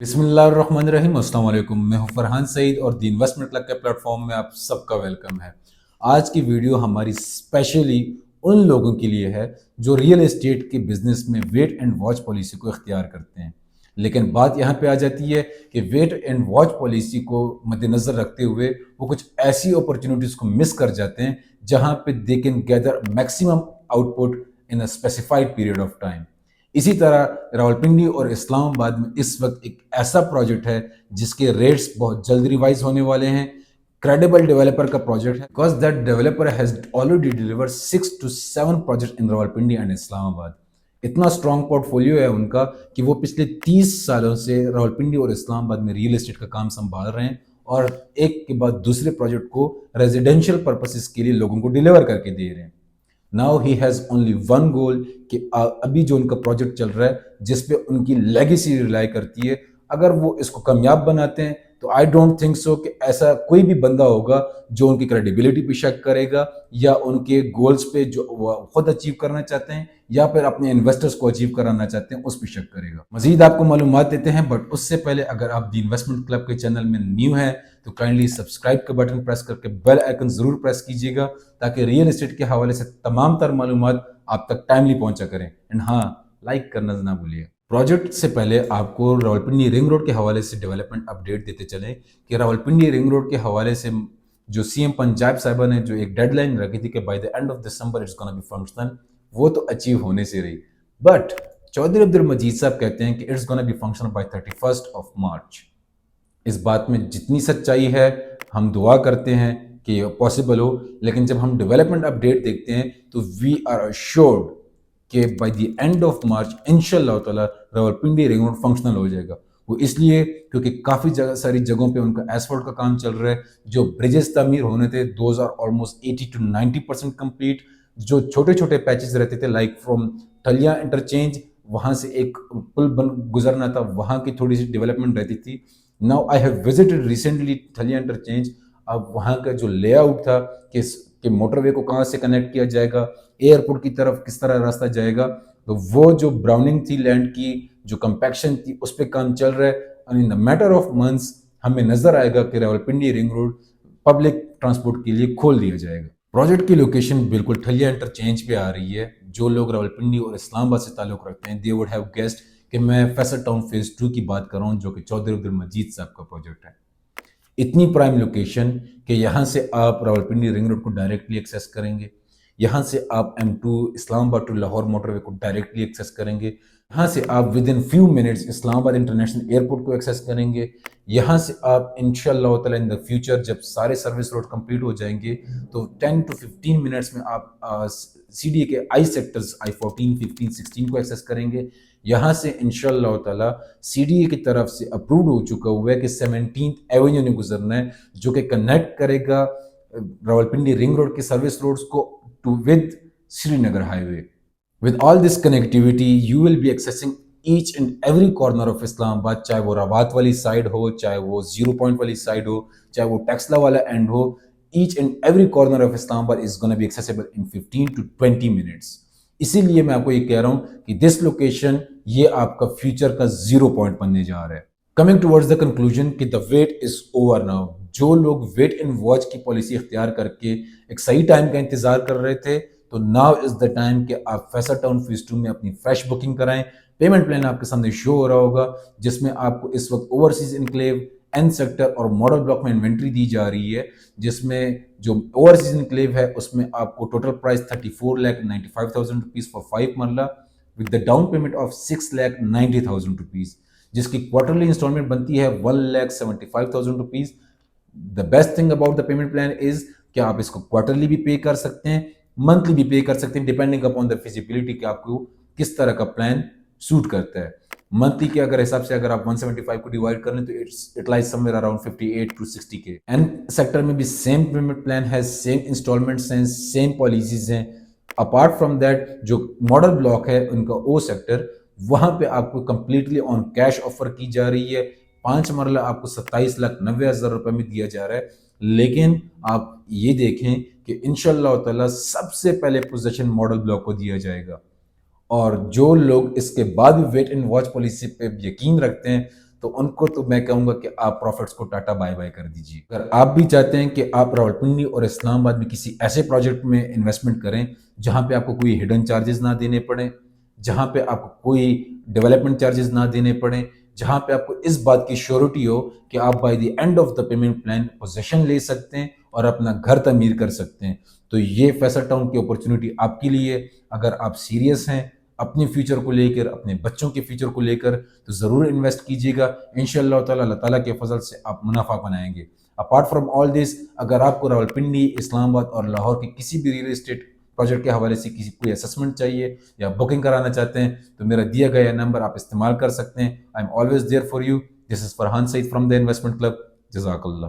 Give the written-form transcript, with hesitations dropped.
बिस्मिल्लाहिर्रहमानिर्रहीम। अस्सलाम वालेकुम। मैं हूं फरहान सईद और दी इन्वेस्टमेंट क्लब के प्लेटफॉर्म में आप सबका वेलकम है। आज की वीडियो हमारी स्पेशली उन लोगों के लिए है जो रियल एस्टेट के बिजनेस में वेट एंड वॉच पॉलिसी को इख्तियार करते हैं। लेकिन बात यहाँ पे आ जाती है कि वेट एंड वॉच पॉलिसी को मद्देनज़र रखते हुए वो कुछ ऐसी अपॉर्चुनिटीज़ को मिस कर जाते हैं जहाँ पे they can gather maximum output in a specified period of time. इसी तरह रावलपिंडी और इस्लामाबाद में इस वक्त एक ऐसा प्रोजेक्ट है जिसके रेट्स बहुत जल्द रिवाइज होने वाले हैं। क्रेडिबल डेवलपर का प्रोजेक्ट है because that developer has already delivered 6 to 7 project in Rawalpindi and Islamabad. इतना स्ट्रॉन्ग पोर्टफोलियो है उनका कि वो पिछले 30 सालों से रावलपिंडी और इस्लामाबाद में रियल एस्टेट का काम संभाल रहे हैं और एक के बाद दूसरे प्रोजेक्ट को रेजिडेंशियल पर्पसेस के लिए लोगों को डिलीवर करके दे रहे हैं। Now he has only one goal कि अभी जो उनका प्रोजेक्ट चल रहा है जिस पे उनकी लेगेसी रिलाई करती है, अगर वो इसको कामयाब बनाते हैं तो आई डोंट थिंक सो कि ऐसा कोई भी बंदा होगा जो उनकी क्रेडिबिलिटी पे शक करेगा या उनके गोल्स पे जो वो खुद अचीव करना चाहते हैं या फिर अपने इन्वेस्टर्स को अचीव कराना चाहते हैं उस पर शक करेगा। मजीद आपको मालूमात देते हैं, बट उससे पहले अगर आप दी इन्वेस्टमेंट क्लब के चैनल में न्यू हैं तो काइंडली सब्सक्राइब का बटन प्रेस करके बेल आइकन जरूर प्रेस कीजिएगा ताकि रियल एस्टेट के हवाले से तमाम तर मालूमात आप तक टाइमली पहुंचा करें। एंड हाँ, लाइक करना ना भूलिए। प्रोजेक्ट से पहले आपको रावलपिंडी रिंग रोड के हवाले से डेवलपमेंट अपडेट देते चले कि रावलपिंडी रिंग रोड के हवाले से जो सीएम पंजाब साहिबा ने जो एक डेडलाइन रखी थी कि by the end of December it's gonna be functional, वो तो अचीव होने से रही। बट चौधरी अब्दुल मजीद साहब कहते हैं कि it's gonna be functional by 31 March. इस बात में जितनी सच्चाई है हम दुआ करते हैं कि ये पॉसिबल हो, लेकिन जब हम डेवलपमेंट अपडेट देखते हैं तो वी आर अश्योर्ड कि by the end of March इंशाल्लाह ताला रावलपिंडी रिंग रोड फंक्शनल हो जाएगा। वो इसलिए क्योंकि काफ़ी सारी जगहों पे उनका एसफॉल्ट का काम चल रहा है। जो ब्रिजेस तामीर होने थे those are almost 80 to 90% complete. जो छोटे छोटे पैचेस रहते थे लाइक फ्रॉम ठलिया इंटरचेंज, वहाँ से एक पुल बन गुजरना था, वहाँ की थोड़ी सी डेवलपमेंट रहती थी। Now I have visited recently Thalia interchange. अब वहाँ का जो लेआउट था कि मोटरवे को कहाँ से कनेक्ट किया जाएगा, एयरपोर्ट की तरफ किस तरह रास्ता जाएगा, तो वो जो ब्राउनिंग थी लैंड की, जो कंपैक्शन थी, उस पर काम चल रहा है। And in the matter of months हमें नजर आएगा कि Rawalpindi ring road public transport के लिए खोल दिया जाएगा। प्रोजेक्ट की लोकेशन बिल्कुल ठलिया इंटरचेंज पे आ रही है। जो लोग रावलपिंडी और इस्लामाबाद से ताल्लुक़ रखते हैं दे वुड हैव गेस्ड कि मैं फैसल टाउन फेज 2 की बात कर रहा हूँ जो कि चौधरी अब्दुल मजीद साहब का प्रोजेक्ट है। इतनी प्राइम लोकेशन कि यहाँ से आप रावलपिंडी रिंग रोड को डायरेक्टली एक्सेस करेंगे, यहाँ से आप M2 Islamabad to Lahore motorway को डायरेक्टली एक्सेस करेंगे, यहाँ से आप within few minutes Islamabad international airport को एक्सेस करेंगे, यहाँ से आप इंशाल्लाह ताला इन द फ्यूचर जब सारे सर्विस रोड कंप्लीट हो जाएंगे तो 10 to 15 मिनट्स में आप CDA के आई सेक्टर्स I14, 15, 16 को एक्सेस करेंगे। यहाँ से इंशाल्लाह ताला CDA की तरफ से अप्रूव हो चुका हुआ है कि 17th एवेन्यू ने गुजरना है जो कि कनेक्ट करेगा रावलपिंडी रिंग रोड के सर्विस रोड्स को to with Srinagar highway. With all this connectivity, you will be accessing each and every corner of Islamabad, चाहे वो रवात वाली साइड हो, चाहे वो जीरो पॉइंट वाली साइड हो, चाहे वो टेक्सला वाला एंड हो। Each and every corner of Islamabad is going to be accessible in 15 to 20 minutes। इसीलिए मैं आपको ये कह रहा हूँ कि दिस लोकेशन ये आपका फ्यूचर का जीरो पॉइंट बनने जा रहा है। कमिंग टुवर्ड्स द कंक्लूजन कि the wait is over now. जो लोग वेट एंड वॉच की पॉलिसी इख्तियार करके एक सही टाइम का इंतजार कर रहे थे, तो नाउ इज द टाइम कि आप फैसल टाउन फेज 2 में अपनी फ्रेश बुकिंग कराएं। पेमेंट प्लान आपके सामने शो हो रहा होगा जिसमें आपको इस वक्त ओवरसीज इनक्लेव, एन सेक्टर और मॉडल ब्लॉक में इन्वेंट्री दी जा रही है, जिसमें जो ओवरसीज इनक्लेव है उसमें आपको टोटल प्राइस 34,95,000 रुपीज फॉर 5 मरला with the down payment of 6,90,000 rupees, जिसकी क्वार्टरली इंस्टॉलमेंट बनती है 1,75,000 rupees. The best thing about the payment plan is कि आप इसको क्वार्टरली भी पे कर सकते हैं, मंथली भी पे कर सकते हैं, डिपेंडिंग अपॉन द फिजिबिलिटी कि आपको किस तरह का प्लान सूट करता है। मंथली के अगर हिसाब से अगर आप 175 को डिवाइड कर लें तो it lies somewhere around 58 to 60K। N sector में भी सेम पेमेंट प्लान है, सेम इंस्टॉलमेंट्स हैं, सेम पॉलिसीज हैं। अपार्ट फ्रॉम दैट जो मॉडल ब्लॉक है उनका ओ सेक्टर, वहां पे आपको कंप्लीटली ऑन कैश ऑफर की जा रही है। 5 मरला आपको 27,90,000 रुपए में दिया जा रहा है। लेकिन आप ये देखें कि इंशाल्लाह ताला सबसे पहले पोजीशन मॉडल ब्लॉक को दिया जाएगा। और जो लोग इसके बाद भी वेट एंड वॉच पॉलिसी पे यकीन रखते हैं تو ان کو تو میں کہوں گا کہ آپ پروفٹس کو ٹاٹا بائی بائی کر دیجیے۔ اگر آپ بھی چاہتے ہیں کہ آپ راولپنڈی اور اسلام آباد میں کسی ایسے پروجیکٹ میں انویسٹمنٹ کریں جہاں پہ آپ کو کوئی ہڈن چارجز نہ دینے پڑیں، جہاں پہ آپ کو کوئی ڈیولپمنٹ چارجز نہ دینے پڑیں، جہاں پہ آپ کو اس بات کی شیورٹی ہو کہ آپ by the end of the payment plan position لے سکتے ہیں اور اپنا گھر تعمیر کر سکتے ہیں، تو یہ فیصل ٹاؤن کی اپرچونٹی آپ کے لیے۔ اگر آپ سیریس ہیں اپنے فیوچر کو لے کر، اپنے بچوں کے فیوچر کو لے کر، تو ضرور انویسٹ کیجیے گا، انشاءاللہ تعالیٰ اللہ تعالیٰ کے فضل سے آپ منافع بنائیں گے۔ اپارٹ فرام آل دس، اگر آپ کو راولپنڈی، اسلام آباد اور لاہور کے کسی بھی ریئل اسٹیٹ پروجیکٹ کے حوالے سے کوئی اسسمنٹ چاہیے یا بکنگ کرانا چاہتے ہیں تو میرا دیا گیا نمبر آپ استعمال کر سکتے ہیں۔ I am always there for you. This is Farhan Saeed from the investment club. جزاک اللہ۔